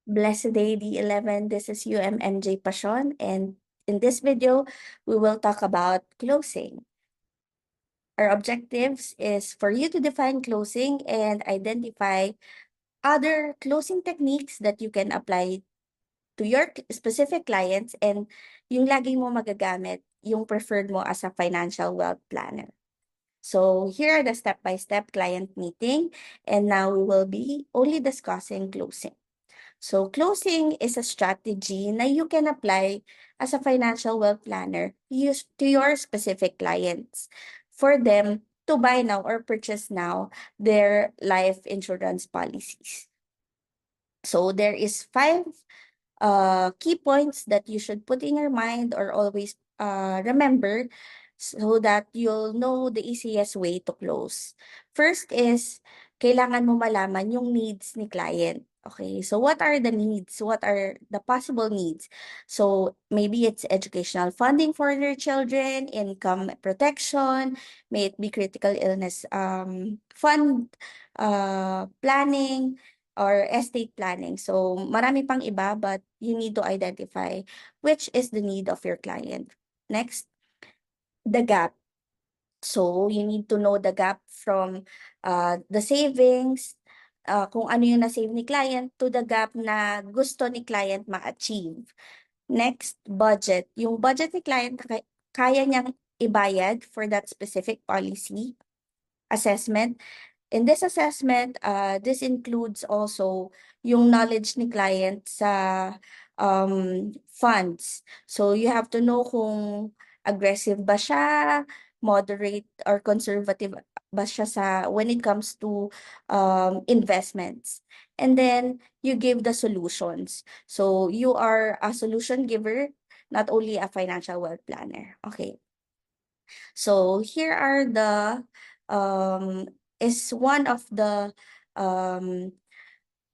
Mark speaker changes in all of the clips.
Speaker 1: Blessed Day D11. This is UMMJ Passion, and in this video, we will talk about closing. Our objectives is for you to define closing and identify other closing techniques that you can apply to your specific clients and yung lagi mo magagamit, yung preferred mo as a financial wealth planner. So here are the step-by-step client meeting, and now we will be only discussing closing. So closing is a strategy na you can apply as a financial wealth planner to your specific clients for them to buy now or purchase now their life insurance policies. So there is 5 key points that you should put in your mind or always remember so that you'll know the easiest way to close. First is, kailangan mo malaman yung needs ni client. Okay, so what are the needs? What are the possible needs? So maybe it's educational funding for their children, income protection, may it be critical illness fund, planning, or estate planning. So marami pang iba, but you need to identify which is the need of your client. Next, the gap. So you need to know the gap from the savings, kung ano yung na-save ni client, to the gap na gusto ni client ma-achieve. Next, budget. Yung budget ni client, kaya niyang ibayad for that specific policy. Assessment. In this assessment, this includes also yung knowledge ni client sa funds. So you have to know kung aggressive ba siya, moderate or conservative ba siya sa when it comes to investments. And then you give the solutions. So you are a solution giver, not only a financial wealth planner. Okay. So here are the is one of the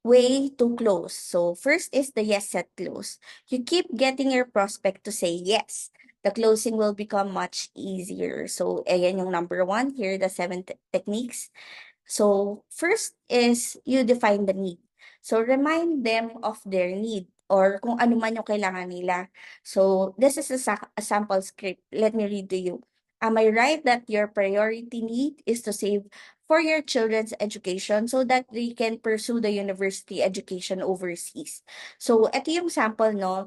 Speaker 1: way to close. So first is the yes set close. You keep getting your prospect to say yes. The closing will become much easier. So ayan yung number 1. Here are the 7 techniques. So first is you define the need. So remind them of their need or kung ano man yung kailangan nila. So this is a sample script. Let me read to you. Am I right that your priority need is to save for your children's education so that they can pursue the university education overseas? So ito yung sample, no?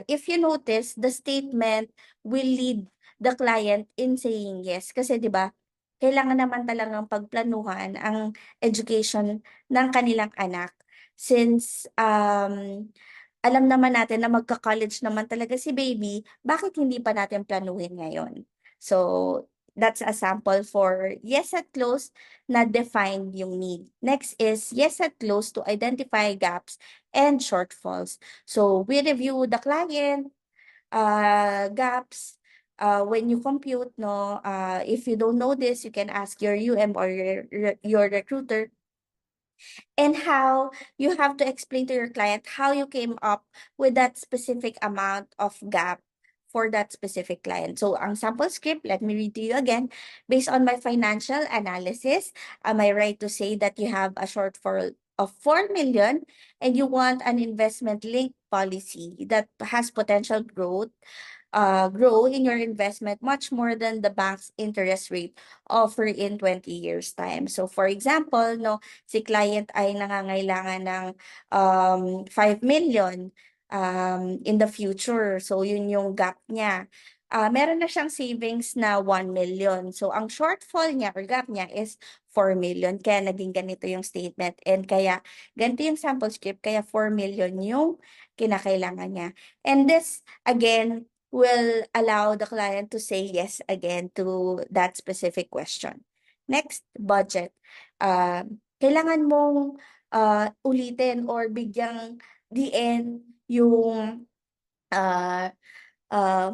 Speaker 1: If you notice, the statement will lead the client in saying yes. Kasi 'di ba, kailangan naman talagang pagplanuhan ang education ng kanilang anak since alam naman natin na magka-college naman talaga si baby, bakit hindi pa natin planuhin ngayon? So that's a sample for yes at close na defined yung need. Next is yes at close to identify gaps and shortfalls. So we review the client, gaps, when you compute, no, if you don't know this, you can ask your UM or your recruiter, and how you have to explain to your client how you came up with that specific amount of gap for that specific client. So ang sample script, let me read to you again. Based on my financial analysis, am I right to say that you have a shortfall of 4 million and you want an investment linked policy that has potential grow in your investment much more than the bank's interest rate offer in 20 years time. So for example, no, si client ay nangangailangan ng 5 million in the future. So yun yung gap niya. Meron na siyang savings na 1 million. So ang shortfall niya or gap niya is 4 million. Kaya naging ganito yung statement. And kaya ganito yung sample script. Kaya 4 million yung kinakailangan niya. And this, again, will allow the client to say yes again to that specific question. Next, budget. Kailangan mong ulitin or bigyang diin yung uh, uh,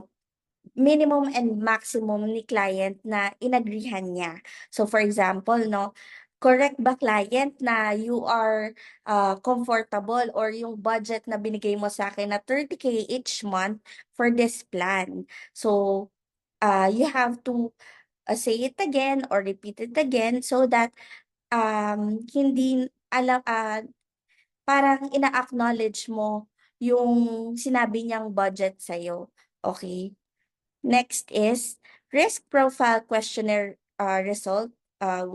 Speaker 1: minimum and maximum ni client na inagrihan niya. So for example, no, correct ba client na you are comfortable or yung budget na binigay mo sa akin na 30K each month for this plan? So you have to say it again or repeat it again so that hindi alam parang ina-acknowledge mo yung sinabi niyang budget sa'yo. Okay? Next is risk profile questionnaire result,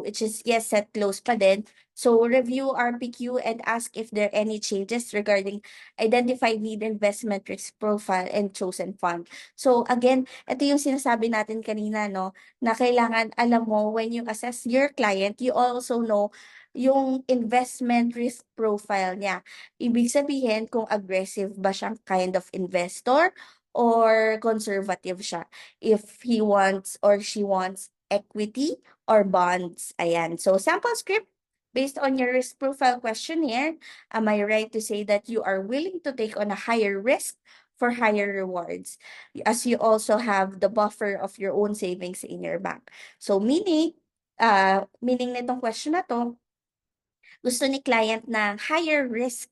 Speaker 1: which is yes, set, close pa din. So review RPQ and ask if there are any changes regarding identified need, investment risk profile, and chosen fund. So again, ito yung sinasabi natin kanina, no, na kailangan alam mo when you assess your client, you also know yung investment risk profile niya. Ibig sabihin kung aggressive ba siyang kind of investor or conservative siya. If he wants or she wants equity or bonds. Ayan. So sample script based on your risk profile questionnaire, am I right to say that you are willing to take on a higher risk for higher rewards, as you also have the buffer of your own savings in your bank? So meaning nitong question na to, gusto ni client ng higher risk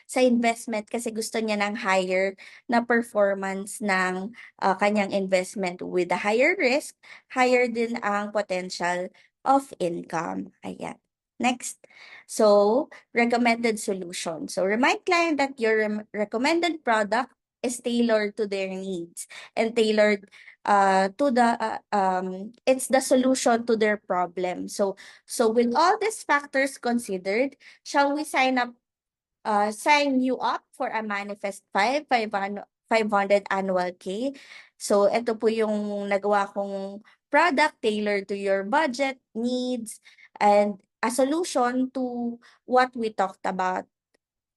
Speaker 1: sa investment kasi gusto niya ng higher na performance ng kanyang investment. With the higher risk, higher din ang potential of income. Ayan. Next. So, recommended solution. So, remind client that your recommended product is tailored to their needs and tailored it's the solution to their problem. So with all these factors considered, shall we sign you up for a Manifest 500 annual K? So ito po yung nagawa kong product tailored to your budget, needs, and a solution to what we talked about.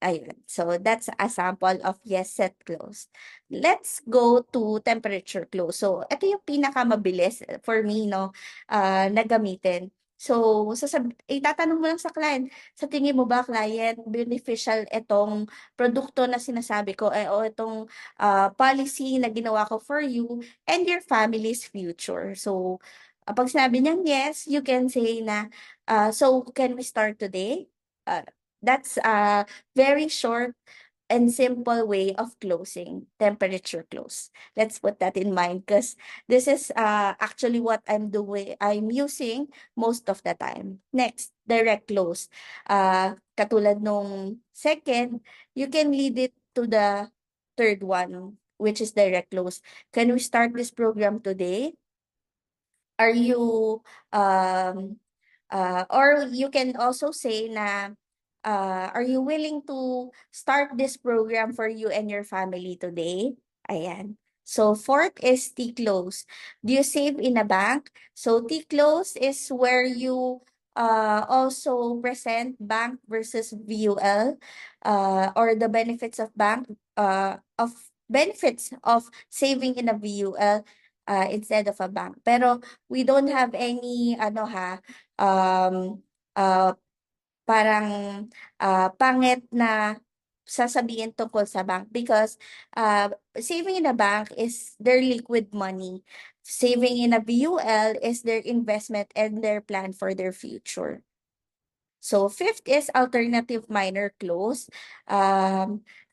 Speaker 1: Ayun. So that's a sample of yes, set, close. Let's go to temperature close. So ito yung pinakamabilis for me, no, na gamitin. So itatanong mo lang sa client, sa tingin mo ba client beneficial itong produkto na sinasabi ko o itong policy na ginawa ko for you and your family's future. So pag sinabi niyang yes, you can say na so can we start today? That's very short and simple way of closing temperature close. Let's put that in mind because this is actually what I'm using most of the time. Next, direct close. Katulad nung second, you can lead it to the third one, which is direct close. Can we start this program today? Are you or you can also say na are you willing to start this program for you and your family today? Ayan. So fourth is T-close. Do you save in a bank? So T-close is where you also present bank versus VUL or the benefits of benefits of saving in a VUL instead of a bank. Pero we don't have any um uh, parang pangit na sasabihin tungkol sa bank because saving in a bank is their liquid money. Saving in a VUL is their investment and their plan for their future. So, fifth is alternative minor clause.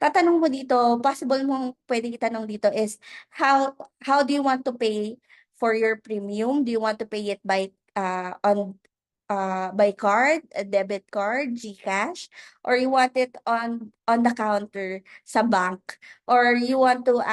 Speaker 1: Tatanong mo dito, possible mong pwedeng itanong dito is, how do you want to pay for your premium? Do you want to pay it by card, a debit card, GCash, or you want it on the counter sa bank, or you want to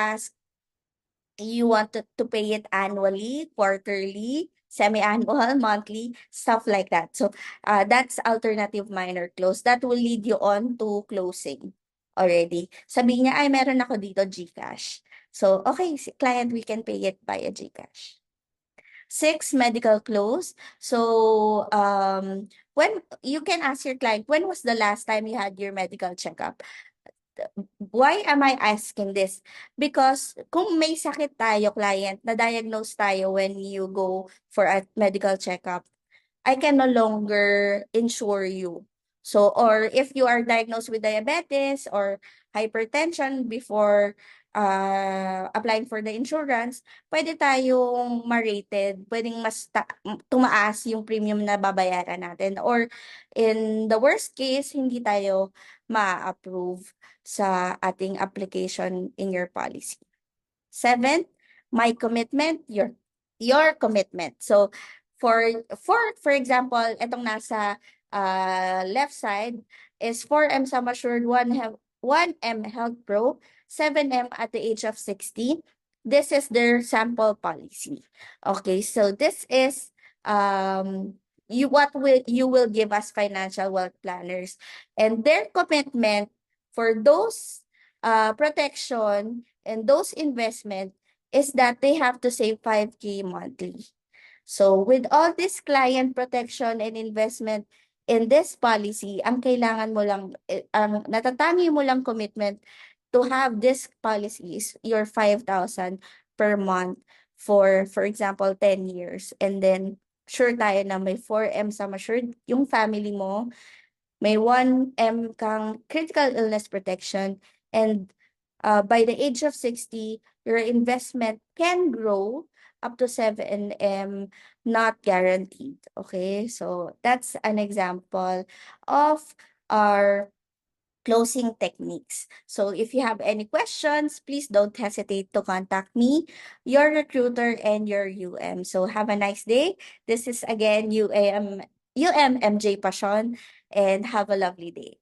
Speaker 1: pay it annually, quarterly, semi-annual, monthly, stuff like that. So that's alternative minor close. That will lead you on to closing already. Sabihin niya, ay, meron ako dito GCash. So, okay, client, we can pay it via GCash. Six, medical close. So, when you can ask your client, when was the last time you had your medical checkup? Why am I asking this? Because kung may sakit tayo, client, na-diagnose tayo when you go for a medical checkup, I can no longer insure you. So, or if you are diagnosed with diabetes or hypertension before applying for the insurance, pwede tayong ma-rated, pwedeng tumaas yung premium na babayaran natin. Or in the worst case, hindi tayo ma-approve sa ating application in your policy. Seventh, my commitment, your commitment. So, for example, itong nasa left side is 4M sum assured, 1M health pro, 7M at the age of 60. This is their sample policy. Okay, so this is you will give us financial wealth planners, and their commitment for those protection and those investment is that they have to save 5K monthly. So with all this client protection and investment in this policy, ang kailangan mo lang, ang natatangi mo lang commitment to have this policy is your 5,000 per month for example, 10 years. And then, sure tayo na may 4M sum assured yung family mo, may 1M kang critical illness protection, and by the age of 60, your investment can grow up to 7M, not guaranteed. Okay, so that's an example of our closing techniques. So if you have any questions, please don't hesitate to contact me, your recruiter, and your UM. So have a nice day. This is again UMMJ Passion, and have a lovely day.